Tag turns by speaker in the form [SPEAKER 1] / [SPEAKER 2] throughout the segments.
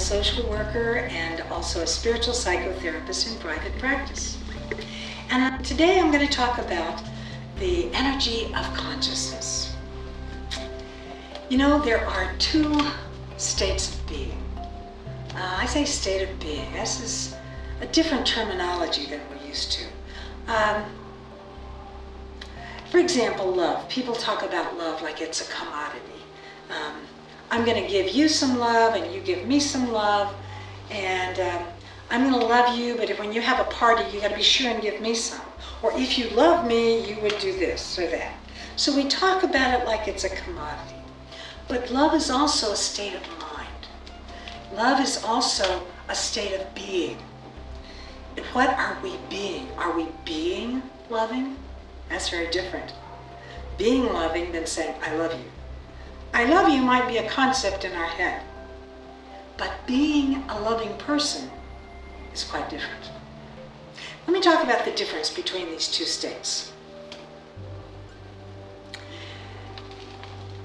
[SPEAKER 1] social worker and also a spiritual psychotherapist in private practice. And today I'm going to talk about the energy of consciousness. You know, there are two states of being. I say state of being. This is a different terminology than we're used to. For example, love. People talk about love like it's a commodity. I'm going to give you some love and you give me some love, and I'm going to love you, but when you have a party, you got to be sure and give me some. Or if you love me, you would do this or that. So we talk about it like it's a commodity. But love is also a state of mind. Love is also a state of being. What are we being? Are we being loving? That's very different. Being loving than saying, I love you. I love you might be a concept in our head, but being a loving person is quite different. Let me talk about the difference between these two states.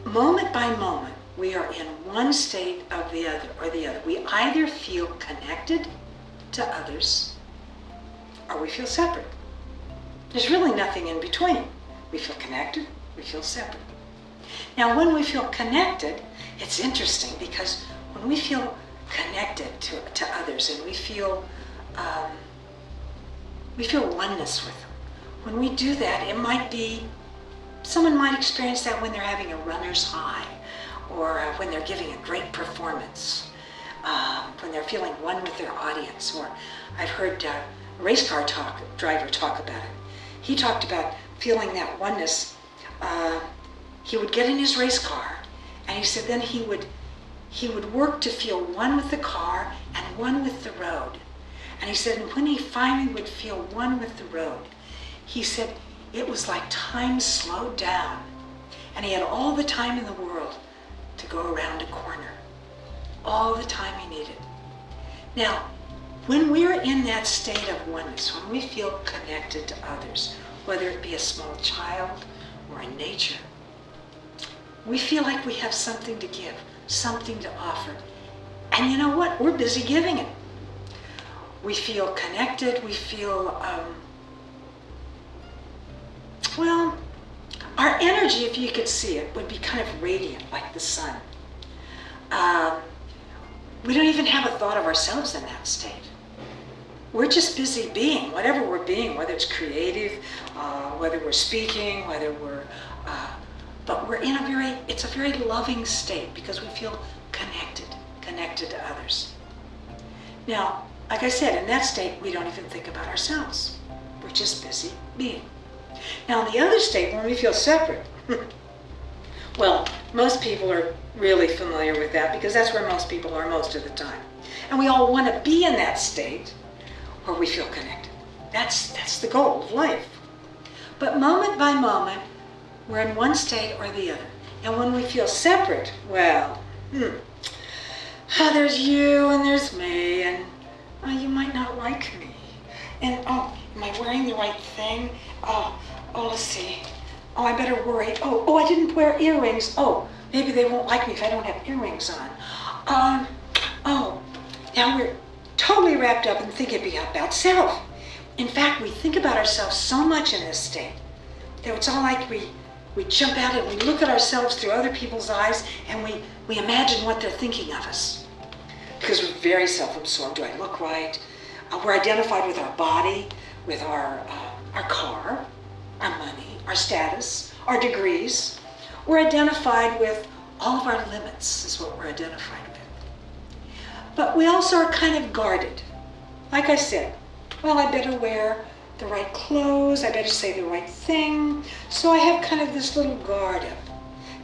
[SPEAKER 1] Moment by moment, we are in one state of the other or the other. We either feel connected to others or we feel separate. There's really nothing in between. We feel connected, we feel separate. Now, when we feel connected, it's interesting because when we feel connected to others and we feel oneness with them, when we do that, it might be, someone might experience that when they're having a runner's high, or when they're giving a great performance, when they're feeling one with their audience. Or I've heard a race car driver talk about it. He talked about feeling that oneness. He would get in his race car, and he said then he would work to feel one with the car and one with the road. And he said, and when he finally would feel one with the road, he said it was like time slowed down, and he had all the time in the world to go around a corner. All the time he needed. Now, when we're in that state of oneness, when we feel connected to others, whether it be a small child or in nature, we feel like we have something to give, something to offer. And you know what? We're busy giving it. We feel connected. We feel, our energy, if you could see it, would be kind of radiant like the sun. We don't even have a thought of ourselves in that state. We're just busy being, whatever we're being, whether it's creative, whether we're speaking, whether we're, but we're in it's a very loving state because we feel connected to others. Now, like I said, in that state, we don't even think about ourselves. We're just busy being. Now, in the other state, when we feel separate, well, most people are really familiar with that because that's where most people are most of the time. And we all want to be in that state where we feel connected. That's the goal of life. But moment by moment, we're in one state or the other. And when we feel separate, well, there's you and there's me, and you might not like me. And am I wearing the right thing? Let's see. I better worry. I didn't wear earrings. Maybe they won't like me if I don't have earrings on. Now we're totally wrapped up in thinking about self. In fact, we think about ourselves so much in this state that it's all like we jump out and we look at ourselves through other people's eyes and we imagine what they're thinking of us. Because we're very self-absorbed. Do I look right? We're identified with our body, with our car, our money, our status, our degrees. We're identified with all of our limits is what we're identified with. But we also are kind of guarded. Like I said, I better wear the right clothes, I better say the right thing. So I have kind of this little guard up.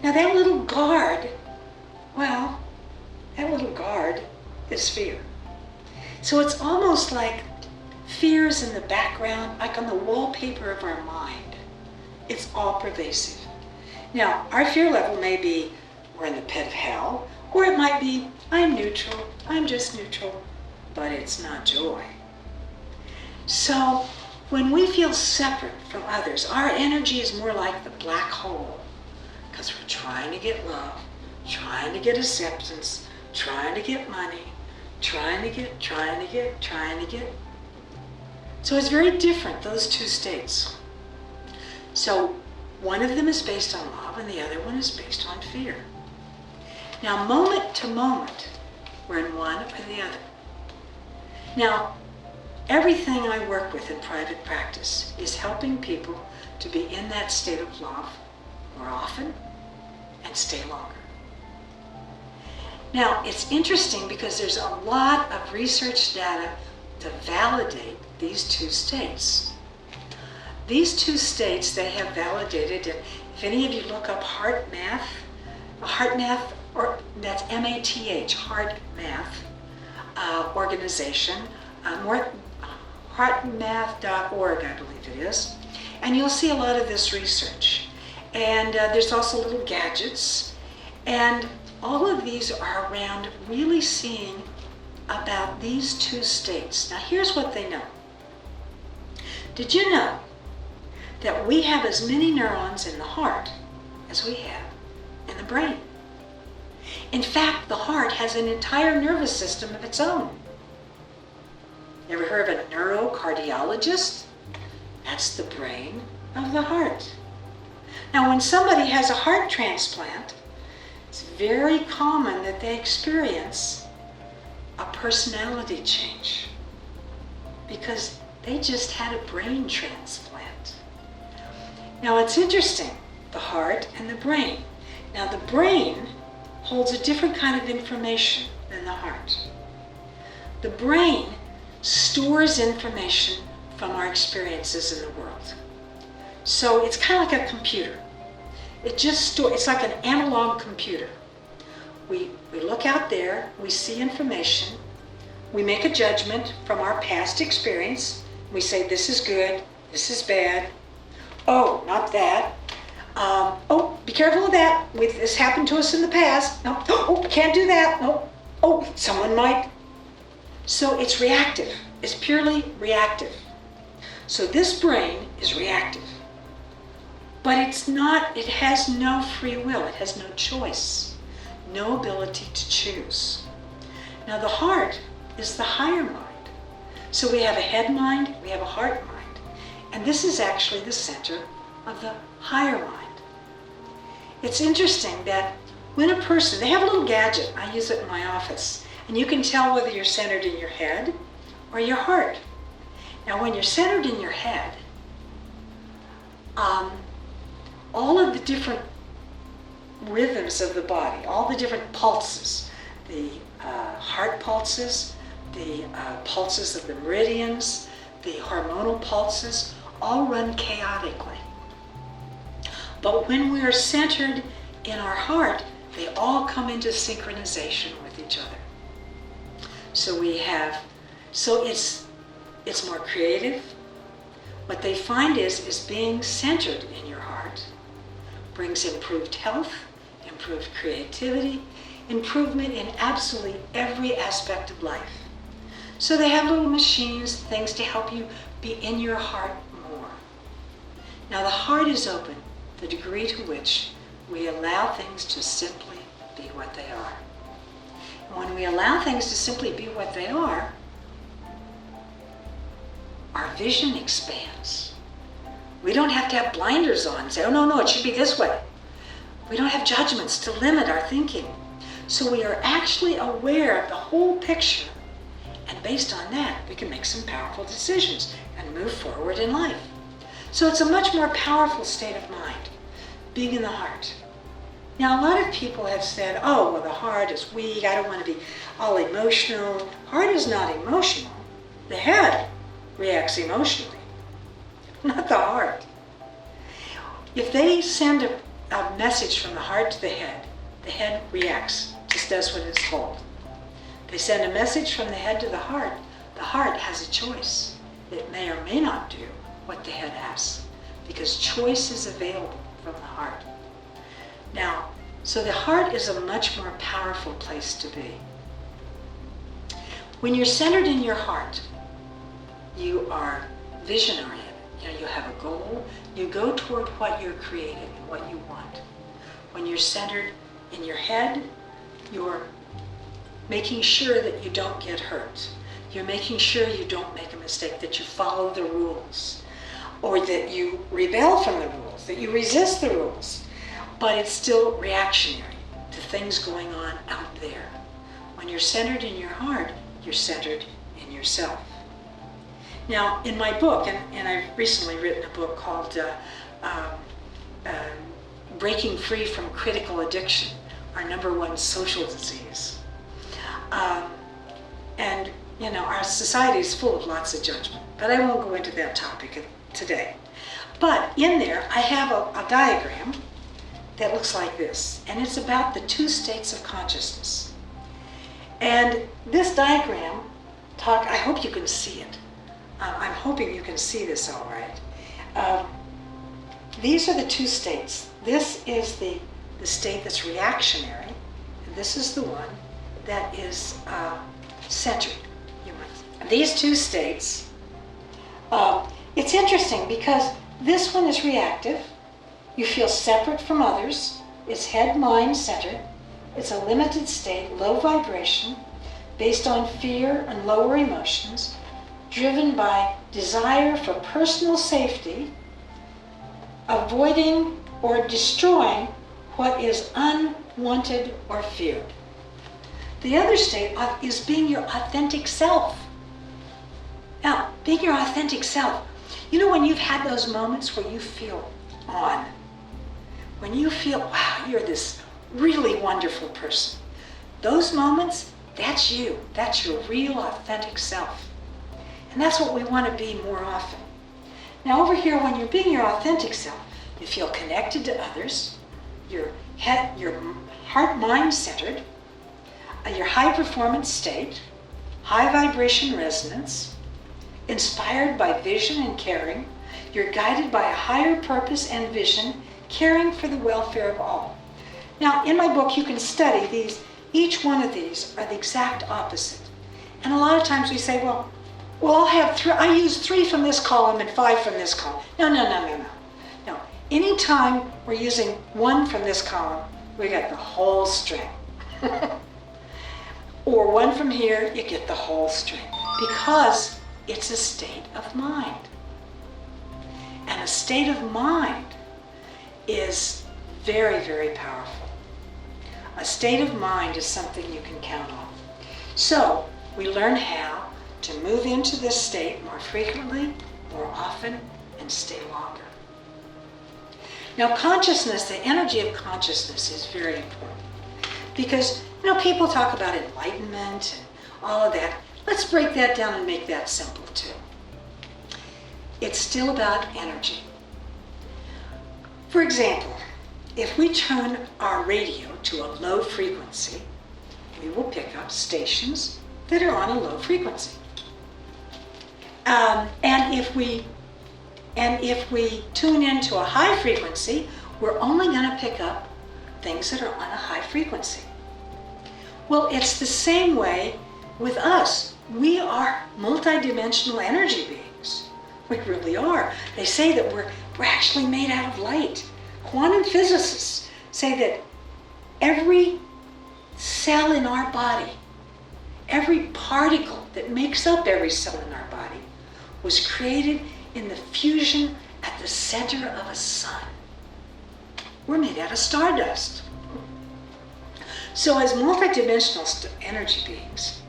[SPEAKER 1] Now that little guard is fear. So it's almost like fear is in the background, like on the wallpaper of our mind. It's all pervasive. Now, our fear level may be we're in the pit of hell, or it might be I'm neutral, I'm just neutral, but it's not joy. So when we feel separate from others, our energy is more like the black hole, because we're trying to get love, trying to get acceptance, trying to get money, trying to get, trying to get, trying to get. So it's very different, those two states. So one of them is based on love and the other one is based on fear. Now, moment to moment, we're in one or the other. Now, everything I work with in private practice is helping people to be in that state of love more often and stay longer. Now, it's interesting because there's a lot of research data to validate these two states. These two states they have validated, and if any of you look up heart math, or that's M-A-T-H, heart math organization, heartmath.org, I believe it is, and you'll see a lot of this research. And there's also little gadgets, and all of these are around really seeing about these two states. Now here's what they know. Did you know that we have as many neurons in the heart as we have in the brain? In fact, the heart has an entire nervous system of its own. You ever heard of a neurocardiologist? That's the brain of the heart. Now, when somebody has a heart transplant, it's very common that they experience a personality change because they just had a brain transplant. Now, it's interesting, the heart and the brain. Now, the brain holds a different kind of information than the heart. The brain stores information from our experiences in the world. So it's kind of like a computer. It's like an analog computer. We look out there, we see information, we make a judgment from our past experience. We say, this is good, this is bad. Oh, not that. Oh, be careful of that. This happened to us in the past. No, oh, can't do that. No, oh, someone might. So it's reactive. It's purely reactive. So this brain is reactive. But it's not, it has no free will. It has no choice, no ability to choose. Now the heart is the higher mind. So we have a head mind, we have a heart mind. And this is actually the center of the higher mind. It's interesting that when a person, they have a little gadget, I use it in my office, and you can tell whether you're centered in your head or your heart. Now when you're centered in your head, all of the different rhythms of the body, all the different pulses, the heart pulses, the pulses of the meridians, the hormonal pulses, all run chaotically. But when we are centered in our heart, they all come into synchronization with each other. So it's more creative. What they find is being centered in your heart brings improved health, improved creativity, improvement in absolutely every aspect of life. So they have little machines, things to help you be in your heart more. Now the heart is open, the degree to which we allow things to simply be what they are. And when we allow things to simply be what they are, our vision expands. We don't have to have blinders on and say, oh no, it should be this way. We don't have judgments to limit our thinking. So we are actually aware of the whole picture, and based on that, we can make some powerful decisions and move forward in life. So it's a much more powerful state of mind, being in the heart. Now, a lot of people have said, oh, well, the heart is weak, I don't want to be all emotional. Heart is not emotional. The head reacts emotionally, not the heart. If they send a message from the heart to the head reacts, just does what it's told. They send a message from the head to the heart has a choice. It may or may not do what the head asks, because choice is available from the heart. Now, so the heart is a much more powerful place to be. When you're centered in your heart, you are visionary. You have a goal. You go toward what you're creating and what you want. When you're centered in your head, you're making sure that you don't get hurt. You're making sure you don't make a mistake, that you follow the rules, or that you rebel from the rules, that you resist the rules. But it's still reactionary to things going on out there. When you're centered in your heart, you're centered in yourself. Now, in my book, and I've recently written a book called Breaking Free from Critical Addiction, our #1 social disease. And, you know, our society is full of lots of judgment, but I won't go into that topic today. But in there, I have a diagram that looks like this, and it's about the 2 states of consciousness. And this diagram I hope you can see it. I'm hoping you can see this all right. These are the 2 states. This is the state that's reactionary, and this is the one that is centered. These 2 states, it's interesting because this one is reactive. You feel separate from others. It's head, mind centered. It's a limited state, low vibration, based on fear and lower emotions, driven by desire for personal safety, avoiding or destroying what is unwanted or feared. The other state is being your authentic self. Now, being your authentic self, you know, when you've had those moments where you feel on, when you feel, wow, you're this really wonderful person. Those moments, that's you. That's your real authentic self. And that's what we want to be more often. Now over here, when you're being your authentic self, you feel connected to others, your heart-mind centered, your high performance state, high vibration resonance, inspired by vision and caring. You're guided by a higher purpose and vision, caring for the welfare of all. Now, in my book, you can study these. Each one of these are the exact opposite. And a lot of times we say, well, I'll have 3. I use 3 from this column and 5 from this column. No. No. Anytime we're using 1 from this column, we get the whole string. Or 1 from here, you get the whole string. Because it's a state of mind. And a state of mind is very, very powerful. A state of mind is something you can count on. So we learn how to move into this state more frequently, more often, and stay longer. Now consciousness, the energy of consciousness is very important. Because, you know, people talk about enlightenment and all of that. Let's break that down and make that simple too. It's still about energy. For example, if we turn our radio to a low frequency, we will pick up stations that are on a low frequency. And if we tune into a high frequency, we're only going to pick up things that are on a high frequency. Well, it's the same way with us. We are multidimensional energy beings. We really are. They say that we're actually made out of light. Quantum physicists say that every cell in our body, every particle that makes up every cell in our body, was created in the fusion at the center of a sun. We're made out of stardust. So as multidimensional energy beings,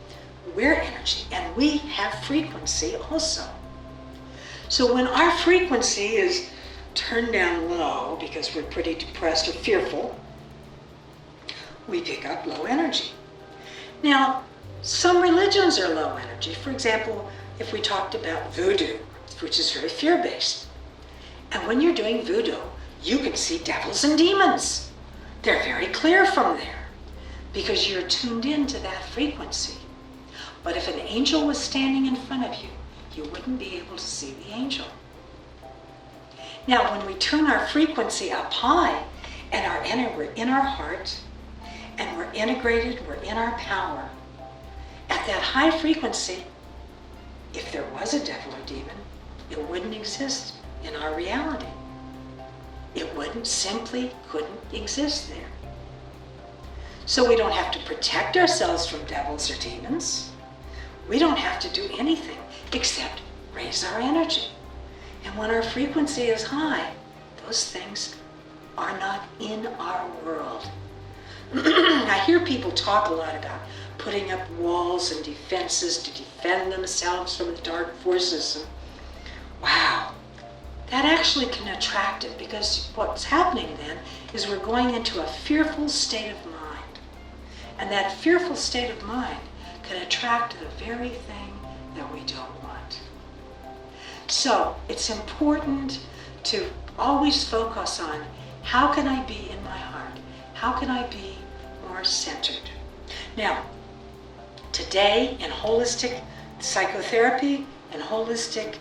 [SPEAKER 1] we're energy, and we have frequency also. So when our frequency is turned down low because we're pretty depressed or fearful, we pick up low energy. Now, some religions are low energy. For example, if we talked about voodoo, which is very fear-based. And when you're doing voodoo, you can see devils and demons. They're very clear from there because you're tuned into that frequency. But if an angel was standing in front of you, you wouldn't be able to see the angel. Now, when we turn our frequency up high and we're in our heart and we're integrated, we're in our power, at that high frequency, if there was a devil or demon, it wouldn't exist in our reality. It simply couldn't exist there. So we don't have to protect ourselves from devils or demons. We don't have to do anything except raise our energy. And when our frequency is high, those things are not in our world. I hear people talk a lot about putting up walls and defenses to defend themselves from the dark forces. And wow, that actually can attract it, because what's happening then is we're going into a fearful state of mind. And that fearful state of mind can attract the very thing that we don't want. So it's important to always focus on, how can I be in my heart? How can I be more centered? Now, today in holistic psychotherapy and holistic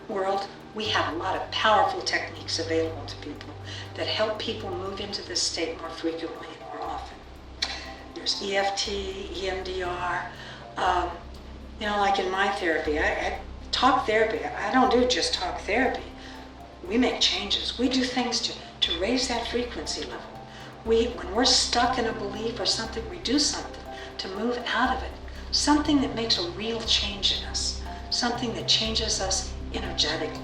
[SPEAKER 1] world, we have a lot of powerful techniques available to people that help people move into this state more frequently and more often. There's EFT, EMDR, like in my therapy, I talk therapy. I don't do just talk therapy. We make changes. We do things to raise that frequency level. When we're stuck in a belief or something, we do something to move out of it. Something that makes a real change in us. Something that changes us energetically.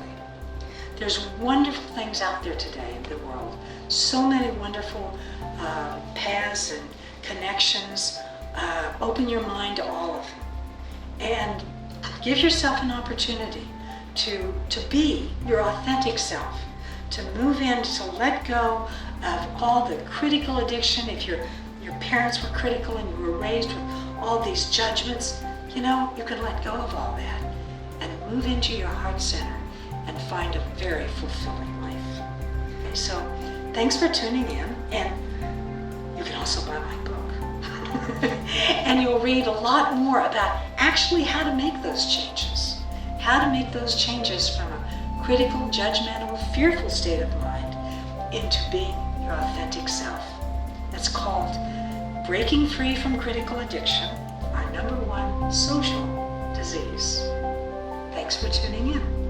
[SPEAKER 1] There's wonderful things out there today in the world. So many wonderful paths and connections. Open your mind to all of them. And give yourself an opportunity to be your authentic self, to move in, to let go of all the critical addiction. If your parents were critical and you were raised with all these judgments, you can let go of all that and move into your heart center and find a very fulfilling life. Okay, so thanks for tuning in, and you can also buy my book. And you'll read a lot more about actually how to make those changes. How to make those changes from a critical, judgmental, fearful state of mind into being your authentic self. That's called Breaking Free from Critical Addiction, our #1 social disease. Thanks for tuning in.